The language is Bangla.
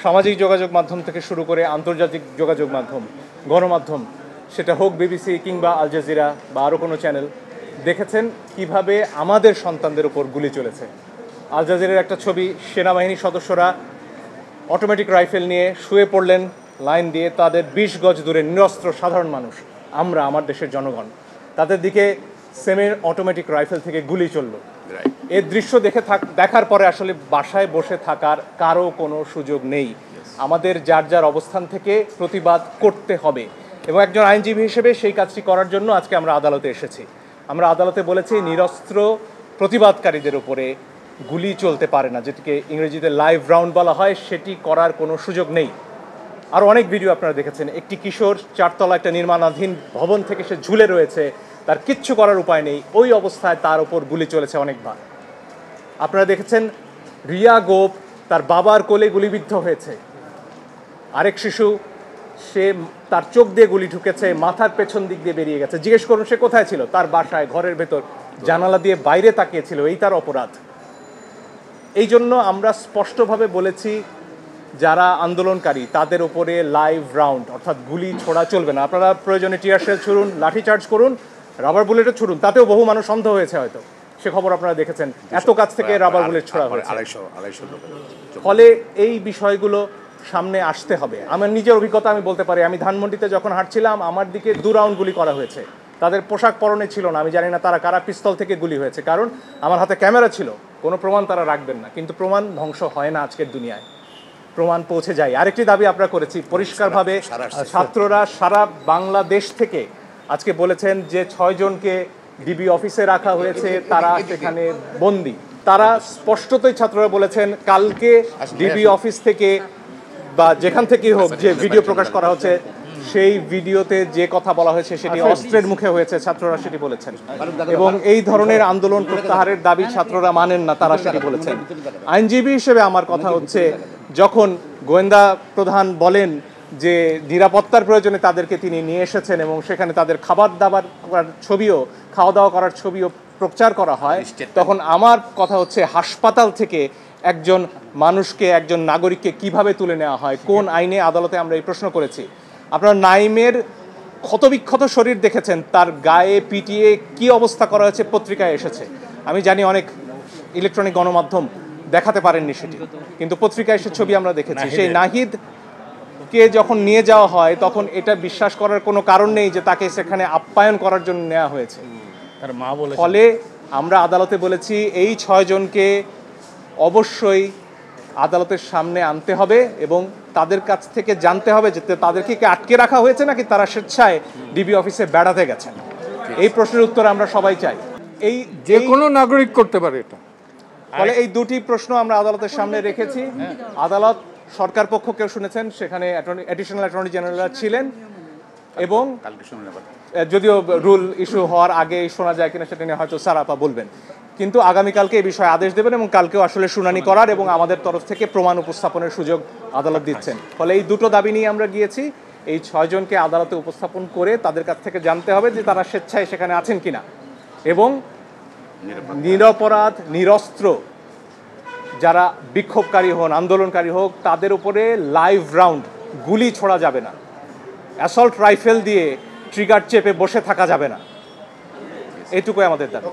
সামাজিক যোগাযোগ মাধ্যম থেকে শুরু করে আন্তর্জাতিক যোগাযোগ মাধ্যম, গণমাধ্যম, সেটা হোক বিবিসি কিংবা আল জাজিরা বা আরও কোনো চ্যানেল, দেখেছেন কিভাবে আমাদের সন্তানদের উপর গুলি চলেছে। আল জাজিরার একটা ছবি, সেনাবাহিনীর সদস্যরা অটোমেটিক রাইফেল নিয়ে শুয়ে পড়লেন লাইন দিয়ে, তাদের 20 গজ দূরে নিরস্ত্র সাধারণ মানুষ, আমরা, আমার দেশের জনগণ, তাদের দিকে সেমি অটোমেটিক রাইফেল থেকে গুলি চলল। এর দৃশ্য দেখার পরে আসলে বাসায় বসে থাকার কারো কোনো সুযোগ নেই। আমাদের যার যার অবস্থান থেকে প্রতিবাদ করতে হবে, এবং একজন আইনজীবী হিসেবে সেই কাজটি করার জন্য আজকে আমরা আদালতে এসেছি। আমরা আদালতে বলেছি নিরস্ত্র প্রতিবাদকারীদের উপরে গুলি চলতে পারে না, যেটিকে ইংরেজিতে লাইভ রাউন্ড বলা হয়, সেটি করার কোনো সুযোগ নেই। আর অনেক ভিডিও আপনারা দেখেছেন, একটি কিশোর 4 তলা একটা নির্মাণাধীন ভবন থেকে সে ঝুলে রয়েছে, তার কিচ্ছু করার উপায় নেই, ওই অবস্থায় তার ওপর গুলি চলেছে অনেকবার। আপনারা দেখেছেন রিয়া গোপ তার বাবার কোলে গুলিবিদ্ধ হয়েছে, আরেক শিশু সে তার চোখ দিয়ে গুলি ঢুকেছে, মাথার পেছন দিক দিয়ে বেরিয়ে গেছে। জিজ্ঞেস করুন সে কোথায় ছিল, তার বাসায় ঘরের ভেতর জানালা দিয়ে বাইরে তাকিয়েছিল, এই তার অপরাধ। এই জন্য আমরা স্পষ্টভাবে বলেছি যারা আন্দোলনকারী তাদের উপরে লাইভ রাউন্ড অর্থাৎ গুলি ছোড়া চলবে না। আপনারা প্রয়োজনে টিয়ার শেল ছুড়ুন, লাঠিচার্জ করুন, রাবার বুলেটও ছুড়ুন, তাতেও বহু মানুষ অন্ধ হয়েছে হয়তো, সে খবর আপনারা দেখেছেন, এত কাছ থেকে রাবার বুলেট ছোড়া হয়েছে। ফলে এই বিষয়গুলো সামনে আসতে হবে। আমার নিজের অভিজ্ঞতা আমি বলতে পারি, আমি ধানমন্ডিতে যখন হাঁটছিলাম আমার দিকে 2 রাউন্ড গুলি করা হয়েছে। তাদের পোশাক পরনে ছিল না, আমি জানি না তারা কারা, পিস্তল থেকে গুলি হয়েছে, কারণ আমার হাতে ক্যামেরা ছিল, কোনো প্রমাণ তারা রাখবেন না। কিন্তু প্রমাণ ধ্বংস হয় না আজকের দুনিয়ায়, প্রমাণ পৌঁছে যায়। আরেকটি দাবি আমরা করেছি পরিষ্কারভাবে, ছাত্ররা সারা বাংলাদেশ থেকে আজকে বলেছেন যে 6 জনকে ডিবি অফিসে রাখা হয়েছে, তারা সেখানে বন্দী। তারা স্পষ্টতই ছাত্ররা বলেছেন কালকে ডিবি অফিস থেকে বা যেখান থেকেই হোক যে ভিডিও প্রকাশ করা হচ্ছে, সেই ভিডিওতে যে কথা বলা হয়েছে সেটি অস্ত্রের মুখে হয়েছে, ছাত্ররা সেটি বলেছেন। এবং এই ধরনের আন্দোলন প্রত্যাহারের দাবি ছাত্ররা মানেন না, তারা সেটি বলেছেন। আইনজীবী হিসেবে আমার কথা হচ্ছে, যখন গোয়েন্দা প্রধান বলেন যে নিরাপত্তার প্রয়োজনে তাদেরকে তিনি নিয়ে এসেছেন এবং সেখানে তাদের খাবার দাবার করার ছবিও, খাওয়া দাওয়া করার ছবিও প্রচার করা হয়, তখন আমার কথা হচ্ছে হাসপাতাল থেকে একজন মানুষকে, একজন নাগরিককে কিভাবে তুলে নেওয়া হয়, কোন আইনে, আদালতে আমরা এই প্রশ্ন করেছি। আপনারা নাইমের ক্ষতবিক্ষত শরীর দেখেছেন, তার গায়ে পিটিয়ে কি অবস্থা করা হয়েছে পত্রিকায় এসেছে। আমি জানি অনেক ইলেকট্রনিক গণমাধ্যম দেখাতে পারেননি সেটি, কিন্তু পত্রিকায় সে ছবি আমরা দেখেছি। সেই নাহিদকে যখন নিয়ে যাওয়া হয় তখন এটা বিশ্বাস করার কোনো কারণ নেই যে তাকে সেখানে আপ্যায়ন করার জন্য নেওয়া হয়েছে। ফলে আমরা আদালতে বলেছি এই 6 জনকে অবশ্যই আদালতের সামনে আনতে হবে এবং তাদের কাছ থেকে জানতে হবে যে তাদেরকে কি আটকে রাখা হয়েছে নাকি তারা স্বেচ্ছায় ডিবি অফিসে বেড়াতে গেছেন। এই প্রশ্নের উত্তর আমরা সবাই চাই। এই যে কোনো নাগরিক করতে পারে এটা। ফলে এই দুটি প্রশ্ন আমরা আদালতের সামনে রেখেছি। আদালত সরকার পক্ষকেও শুনেছেন, সেখানে অ্যাডিশনাল অ্যাটর্নি জেনারেল ছিলেন, এবং যদিও রুল ইস্যু হওয়ার আগে শোনা যায় কিনা সেটা নিয়ে হয়তো স্যার আপা বলবেন, কিন্তু আগামীকালকে এই বিষয়ে আদেশ দেবেন এবং কালকেও আসলে শুনানি করার এবং আমাদের তরফ থেকে প্রমাণ উপস্থাপনের সুযোগ আদালত দিচ্ছেন। ফলে এই দুটো দাবি নিয়ে আমরা গিয়েছি। এই 6 জনকে আদালতে উপস্থাপন করে তাদের কাছ থেকে জানতে হবে যে তারা স্বেচ্ছায় সেখানে আছেন কিনা, এবং নিরপরাধ নিরস্ত্র যারা বিক্ষোভকারী হন, আন্দোলনকারী হোক, তাদের উপরে লাইভ রাউন্ড গুলি ছোড়া যাবে না, অ্যাসল্ট রাইফেল দিয়ে ট্রিগার চেপে বসে থাকা যাবে না, এটুকুই আমাদের দাবি।